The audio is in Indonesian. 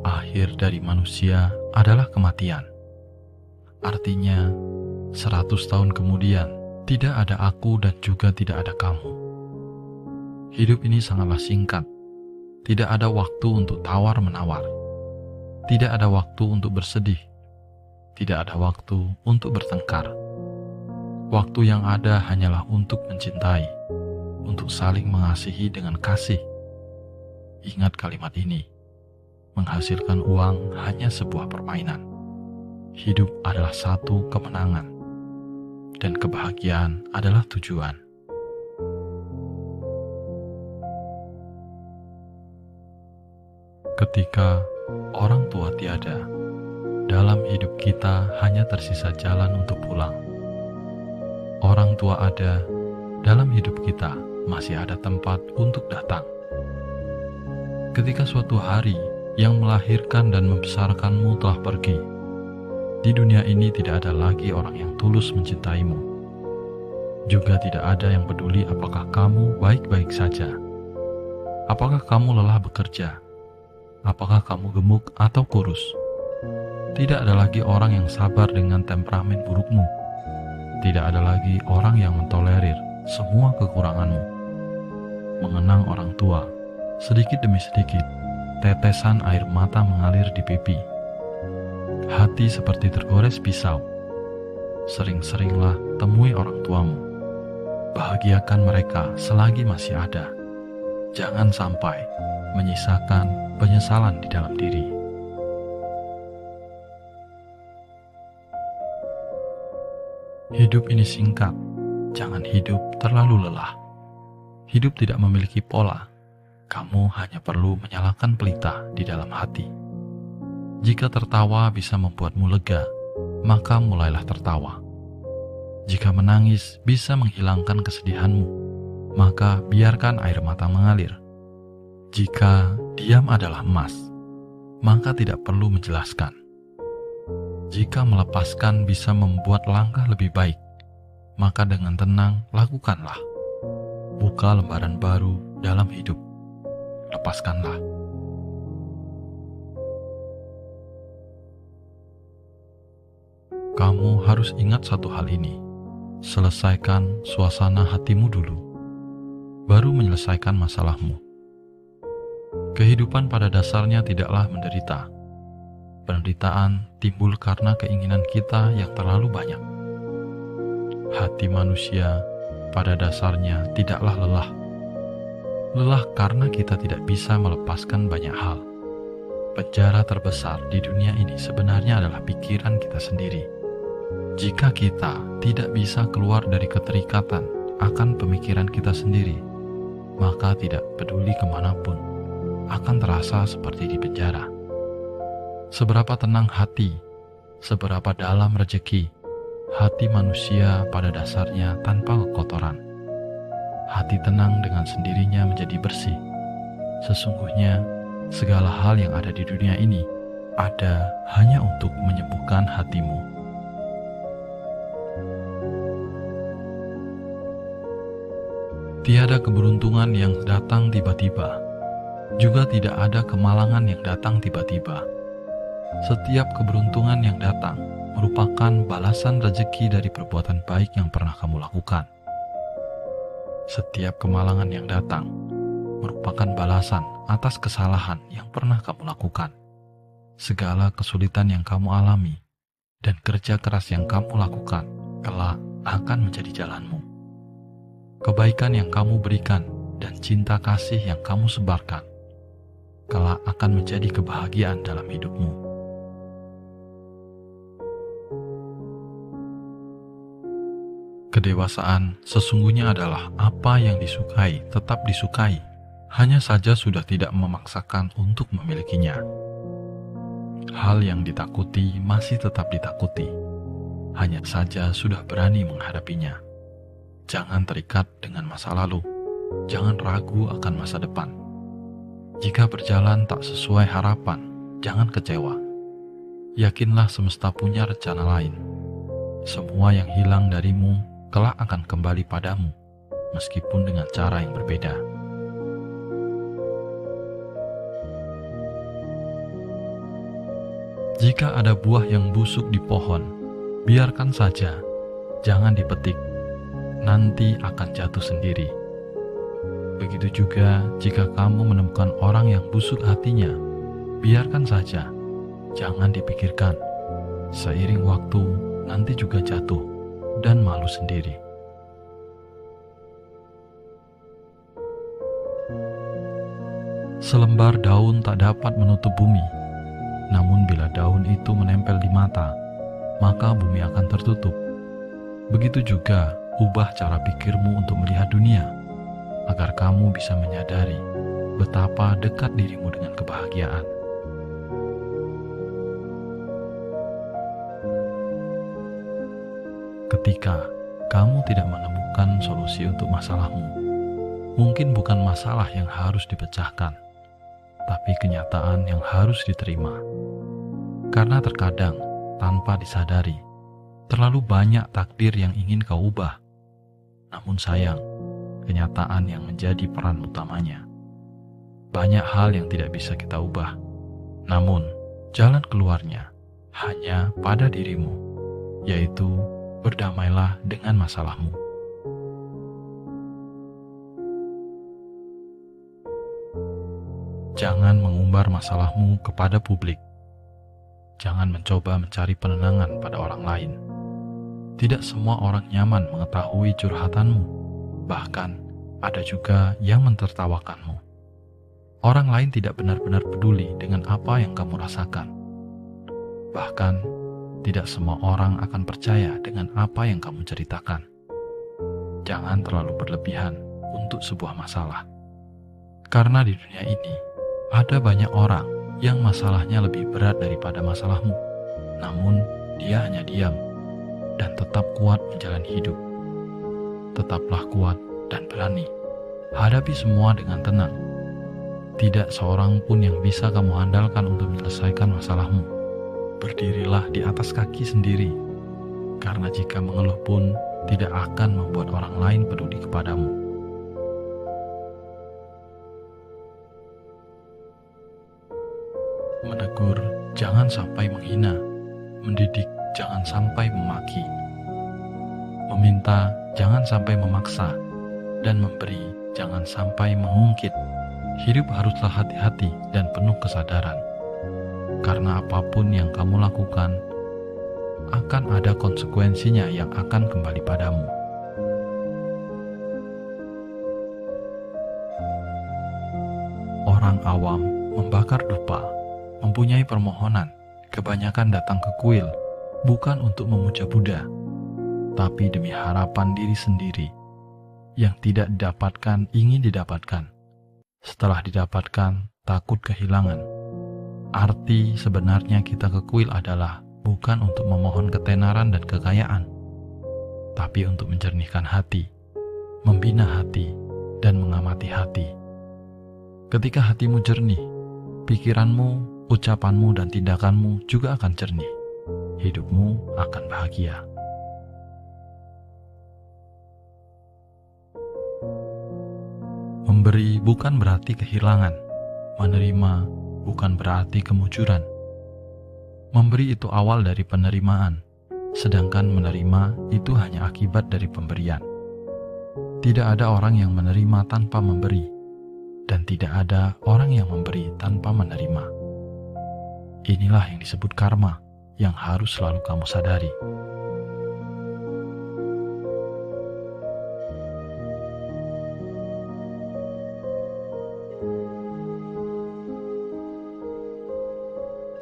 Akhir dari manusia adalah kematian. Artinya, 100 tahun kemudian, tidak ada aku dan juga tidak ada kamu. Hidup ini sangatlah singkat. Tidak ada waktu untuk tawar-menawar. Tidak ada waktu untuk bersedih. Tidak ada waktu untuk bertengkar. Waktu yang ada hanyalah untuk mencintai, untuk saling mengasihi dengan kasih. Ingat kalimat ini. Menghasilkan uang hanya sebuah permainan. Hidup adalah satu kemenangan, dan kebahagiaan adalah tujuan. Ketika orang tua tiada, dalam hidup kita hanya tersisa jalan untuk pulang. Orang tua ada, dalam hidup kita masih ada tempat untuk datang. Ketika suatu hari yang melahirkan dan membesarkanmu telah pergi, di dunia ini tidak ada lagi orang yang tulus mencintaimu. Juga tidak ada yang peduli apakah kamu baik-baik saja. Apakah kamu lelah bekerja? Apakah kamu gemuk atau kurus? Tidak ada lagi orang yang sabar dengan temperamen burukmu. Tidak ada lagi orang yang mentolerir semua kekuranganmu. Mengenang orang tua, sedikit demi sedikit, tetesan air mata mengalir di pipi. Hati seperti tergores pisau. Sering-seringlah temui orang tuamu. Bahagiakan mereka selagi masih ada. Jangan sampai menyisakan penyesalan di dalam diri. Hidup ini singkat. Jangan hidup terlalu lelah. Hidup tidak memiliki pola. Kamu hanya perlu menyalakan pelita di dalam hati. Jika tertawa bisa membuatmu lega, maka mulailah tertawa. Jika menangis bisa menghilangkan kesedihanmu, maka biarkan air mata mengalir. Jika diam adalah emas, maka tidak perlu menjelaskan. Jika melepaskan bisa membuat langkah lebih baik, maka dengan tenang lakukanlah. Buka lembaran baru dalam hidup. Lepaskanlah. Kamu harus ingat satu hal ini. Selesaikan suasana hatimu dulu, baru menyelesaikan masalahmu. Kehidupan pada dasarnya tidaklah menderita. Penderitaan timbul karena keinginan kita yang terlalu banyak. Hati manusia pada dasarnya tidaklah lelah. Lelah karena kita tidak bisa melepaskan banyak hal. Penjara terbesar di dunia ini sebenarnya adalah pikiran kita sendiri. Jika kita tidak bisa keluar dari keterikatan akan pemikiran kita sendiri, maka tidak peduli kemanapun, akan terasa seperti di penjara. Seberapa tenang hati, seberapa dalam rezeki, hati manusia pada dasarnya tanpa kekotoran. Hati tenang dengan sendirinya menjadi bersih. Sesungguhnya, segala hal yang ada di dunia ini ada hanya untuk menyembuhkan hatimu. Tiada keberuntungan yang datang tiba-tiba. Juga tidak ada kemalangan yang datang tiba-tiba. Setiap keberuntungan yang datang merupakan balasan rezeki dari perbuatan baik yang pernah kamu lakukan. Setiap kemalangan yang datang merupakan balasan atas kesalahan yang pernah kamu lakukan. Segala kesulitan yang kamu alami dan kerja keras yang kamu lakukan kelak akan menjadi jalanmu. Kebaikan yang kamu berikan dan cinta kasih yang kamu sebarkan kelak akan menjadi kebahagiaan dalam hidupmu. Kedewasaan sesungguhnya adalah apa yang disukai tetap disukai, hanya saja sudah tidak memaksakan untuk memilikinya. Hal yang ditakuti masih tetap ditakuti, hanya saja sudah berani menghadapinya. Jangan terikat dengan masa lalu, jangan ragu akan masa depan. Jika berjalan tak sesuai harapan, jangan kecewa. Yakinlah semesta punya rencana lain. Semua yang hilang darimu kelak akan kembali padamu. meskipun dengan cara yang berbeda. Jika ada buah yang busuk di pohon, biarkan saja, jangan dipetik, nanti akan jatuh sendiri. Begitu juga jika kamu menemukan orang yang busuk hatinya, biarkan saja, jangan dipikirkan. Seiring waktu, nanti juga jatuh dan malu sendiri. Selembar daun tak dapat menutup bumi, namun bila daun itu menempel di mata, maka bumi akan tertutup. Begitu juga ubah cara pikirmu untuk melihat dunia, agar kamu bisa menyadari betapa dekat dirimu dengan kebahagiaan. Ketika kamu tidak menemukan solusi untuk masalahmu, mungkin bukan masalah yang harus dipecahkan, tapi kenyataan yang harus diterima. Karena terkadang, tanpa disadari, terlalu banyak takdir yang ingin kau ubah. Namun sayang, kenyataan yang menjadi peran utamanya. Banyak hal yang tidak bisa kita ubah, namun jalan keluarnya hanya pada dirimu, yaitu berdamailah dengan masalahmu. Jangan mengumbar masalahmu kepada publik. Jangan mencoba mencari penenangan pada orang lain. Tidak semua orang nyaman mengetahui curhatanmu. Bahkan, ada juga yang mentertawakanmu. Orang lain tidak benar-benar peduli dengan apa yang kamu rasakan. Bahkan, tidak semua orang akan percaya dengan apa yang kamu ceritakan. Jangan terlalu berlebihan untuk sebuah masalah. Karena di dunia ini, ada banyak orang yang masalahnya lebih berat daripada masalahmu. Namun, dia hanya diam dan tetap kuat menjalani hidup. Tetaplah kuat dan berani. Hadapi semua dengan tenang. Tidak seorang pun yang bisa kamu andalkan untuk menyelesaikan masalahmu. Berdirilah di atas kaki sendiri. Karena jika mengeluh pun tidak akan membuat orang lain peduli kepadamu. Menegur jangan sampai menghina, mendidik jangan sampai memaki, meminta jangan sampai memaksa, dan memberi jangan sampai mengungkit. Hidup haruslah hati-hati dan penuh kesadaran, karena apapun yang kamu lakukan akan ada konsekuensinya yang akan kembali padamu. Orang awam membakar dupa, mempunyai permohonan, kebanyakan datang ke kuil, bukan untuk memuja Buddha, tapi demi harapan diri sendiri, yang tidak didapatkan ingin didapatkan. Setelah didapatkan, takut kehilangan. Arti sebenarnya kita ke kuil adalah bukan untuk memohon ketenaran dan kekayaan, tapi untuk menjernihkan hati, membina hati, dan mengamati hati. Ketika hatimu jernih, pikiranmu, ucapanmu dan tindakanmu juga akan jernih. Hidupmu akan bahagia. Memberi bukan berarti kehilangan. Menerima bukan berarti kemujuran. Memberi itu awal dari penerimaan, sedangkan menerima itu hanya akibat dari pemberian. Tidak ada orang yang menerima tanpa memberi, dan tidak ada orang yang memberi tanpa menerima. Inilah yang disebut karma, yang harus selalu kamu sadari.